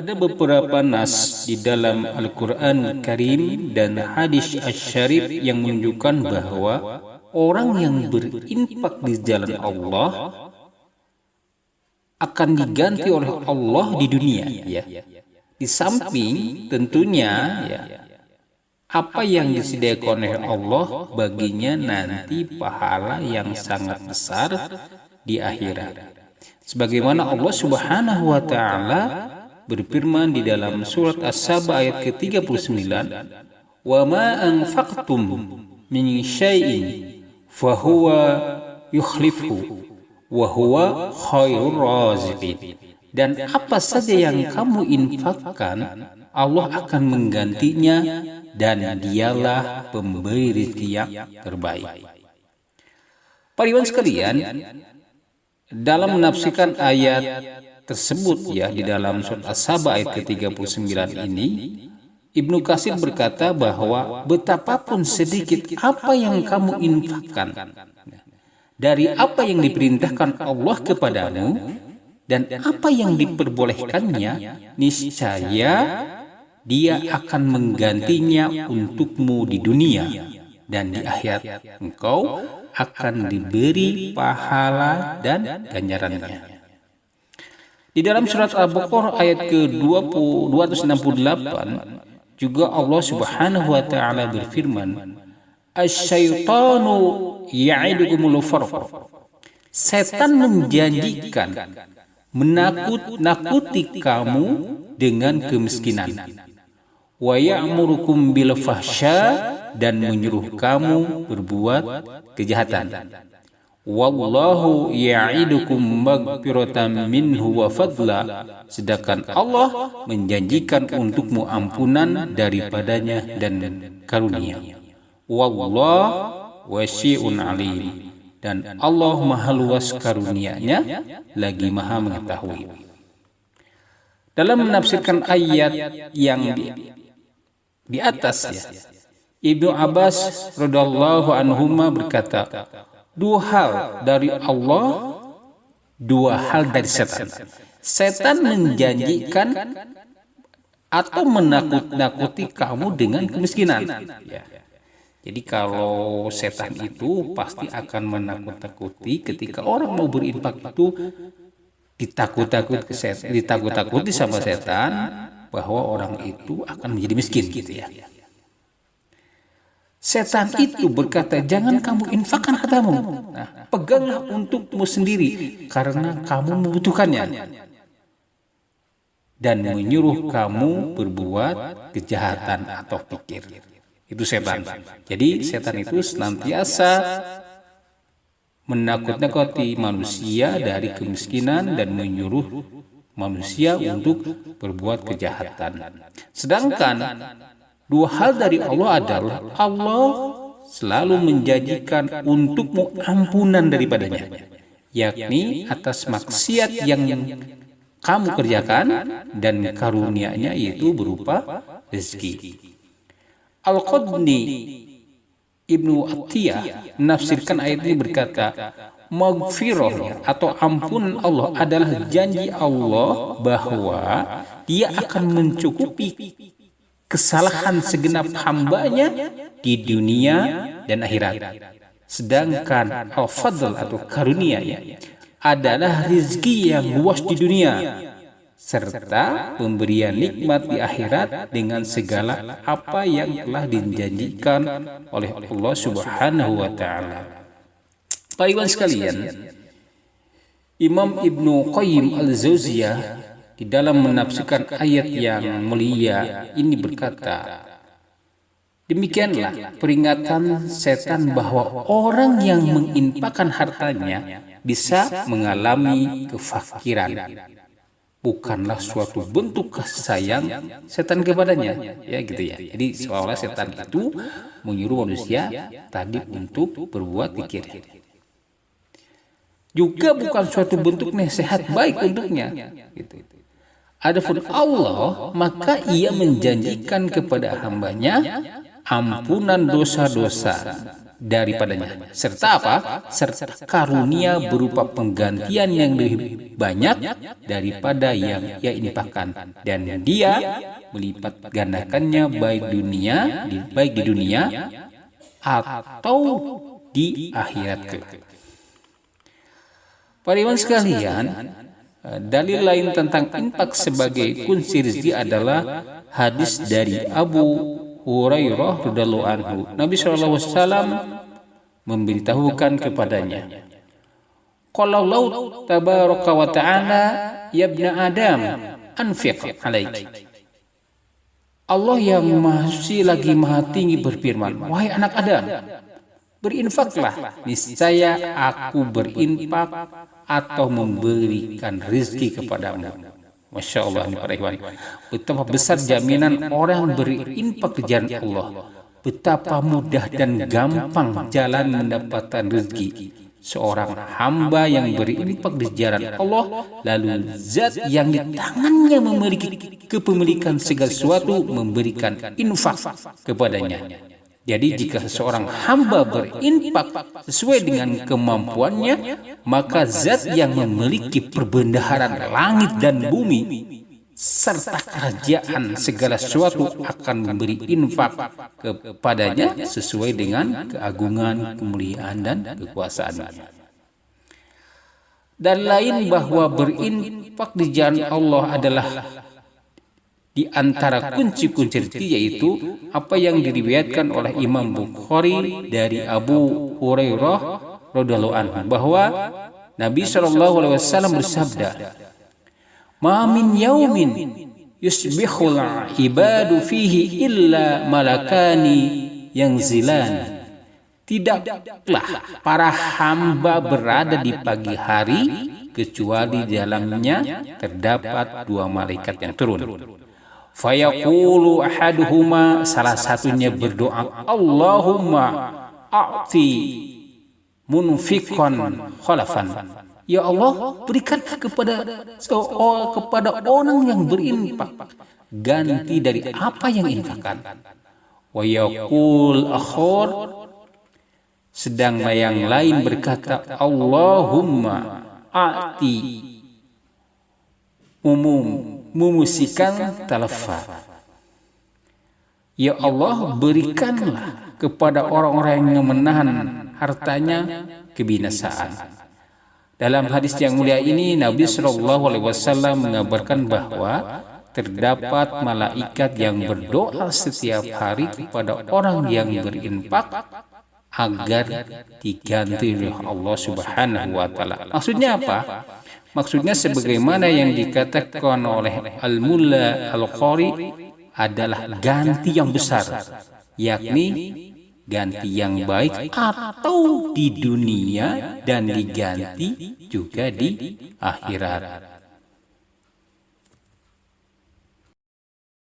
Ada beberapa nas di dalam Al-Quran Karim dan hadis Asy-Syarif yang menunjukkan bahwa orang yang berinfak di jalan Allah akan diganti oleh Allah di dunia, ya. Di samping tentunya, ya, apa yang disediakan oleh Allah baginya nanti pahala yang sangat besar di akhirat. Sebagaimana Allah Subhanahu wa taala berfirman di dalam surat As-Saba ayat ke-39, "Wa ma anfaqtum min syai'in fahuwa yukhlifhu wa huwa khairur raziqin." Dan apa saja yang kamu infakkan, Allah akan menggantinya dan dialah pemberi rezeki yang terbaik. Para ikhwan sekalian, dalam menafsirkan ayat tersebut, ya, di dalam surat As-Saba ayat ke-39 ini, Ibnu Katsir berkata bahwa betapapun sedikit apa yang kamu infakkan dari apa yang diperintahkan Allah kepadamu dan apa yang diperbolehkannya, niscaya Dia akan menggantinya untukmu di dunia, dan di akhirat engkau akan diberi pahala dan ganjarannya. Di dalam surat Al-Baqarah ayat ke-268 juga Allah Subhanahu wa taala berfirman, "Asy-syaitanu ya'idukumul faqr." Setan menjanjikan menakut-nakuti kamu dengan kemiskinan. Wa ya'murukum bil fahsya, dan menyuruh kamu berbuat kejahatan. Wallahu ya'idukum maghfiratan minhu wa fadla, sedangkan Allah menjanjikan untukmu ampunan daripadanya dan karunia. Wallahu wasi'un alim, dan Allah maha luas karunia-Nya lagi maha mengetahui. Dalam menafsirkan ayat yang di atas, ya, Ibnu Abbas radhiyallahu anhuma berkata, dua hal dari Allah, dua hal dari setan. Setan menjanjikan atau menakut-nakuti kamu dengan kemiskinan, ya. Jadi kalau setan itu pasti akan menakut-nakuti ketika orang mau berinfak itu ditakut-takuti sama setan bahwa orang itu akan menjadi miskin, gitu, ya. Setan itu berkata, jangan kamu infakkan hartamu, nah, peganglah untukmu sendiri karena kamu membutuhkannya, dan menyuruh kamu berbuat kejahatan atau pikir. Itu setan. Jadi setan itu senantiasa menakut-nakuti manusia dari kemiskinan dan menyuruh manusia untuk berbuat kejahatan. Sedangkan dua hal dari Allah adalah Allah selalu menjanjikan untukmu ampunan daripadanya, yakni atas maksiat yang kamu kerjakan, dan karunia-Nya yaitu berupa rezeki. Al-Qadni Ibnu Atiyah menafsirkan ayat ini berkata, maghfirah atau ampunan Allah adalah janji Allah bahwa Dia akan mencukupi kesalahan segenap hamba-Nya di dunia dan akhirat. Sedangkan al-fadl atau karunia-Nya adalah rezeki yang luas di dunia serta pemberian nikmat di akhirat dengan segala apa yang telah dijanjikan oleh Allah Subhanahu wa taala. Para ikhwan sekalian, Imam Ibnu Qayyim Al-Jauziyah di dalam menafsirkan ayat yang mulia ini berkata, demikianlah peringatan setan bahwa orang yang menginfakkan hartanya bisa mengalami kefakiran. Bukanlah suatu bentuk kasih sayang setan kepadanya, ya, gitu, ya. Jadi seolah setan itu menyuruh manusia tadi untuk berbuat zikir. Juga bukan suatu bentuk nasihat baik untuknya, gitu. Adapun Allah, maka Ia menjanjikan kepada hamba-Nya ampunan dosa-dosa daripadanya, serta apa? Serta karunia berupa penggantian yang lebih banyak daripada yang ia infakkan, dan dia melipat gandakannya baik di dunia atau di akhirat kelak. Para ikhwan sekalian, dalil lain tentang infak sebagai kunci rezeki adalah hadis dari Abu Hurairah radhiyallahu anhu. Nabi SAW memberitahukan kepadanya, qala Allah tabaraka wa ta'ala, ya ibna Adam, anfiq alaik. Allah yang Maha Suci lagi Maha Tinggi berfirman, wahai anak Adam, berinfaklah, niscaya aku berinfak atau memberikan rezeki kepadamu. Masya Allah, ini para ikhwan, betapa besar jaminan orang berinfak di jalan Allah, betapa mudah dan gampang jalan mendapatkan rezeki seorang hamba yang berinfak di jalan Allah, lalu zat yang di tangannya memiliki kepemilikan segala sesuatu memberikan infak kepadanya. Jadi jika seseorang hamba berinfak sesuai dengan kemampuannya, maka zat yang memiliki perbendaharaan langit dan bumi serta kerajaan segala sesuatu akan memberi infak kepadanya sesuai dengan keagungan, kemuliaan, dan kekuasaannya. Dan lain bahwa berinfak di jalan Allah adalah di antara kunci-kunci rezeki, yaitu apa yang diriwayatkan oleh Imam Bukhari dari Abu Hurairah radhiyallahu anhu bahwa Nabi SAW bersabda, "Ma min yaumin yusbihul ibadu fihi illa malakani yanzilan." Tidaklah para hamba berada di pagi hari kecuali di dalamnya terdapat dua malaikat yang turun. Fayaqulu ahaduhuma, salah satunya berdoa, Allahumma a'ti munfiqan khalafan. Ya Allah, berikan kepada orang yang berinfak ganti dari apa yang infakkan. Wa yaqul akhar, sedang yang lain berkata, Allahumma a'ti mumusikan talaffa. Ya Allah, berikanlah kepada orang-orang yang menahan hartanya kebinasaan. Dalam hadis yang mulia ini, Nabi SAW mengabarkan bahwa terdapat malaikat yang berdoa setiap hari kepada orang yang berinfak agar diganti oleh Allah Subhanahu wa Ta'ala. Maksudnya apa? Maksudnya sebagaimana yang dikatakan oleh Al-Mulla Al-Qari adalah ganti yang besar, yakni ganti yang baik atau di dunia dan diganti juga di akhirat.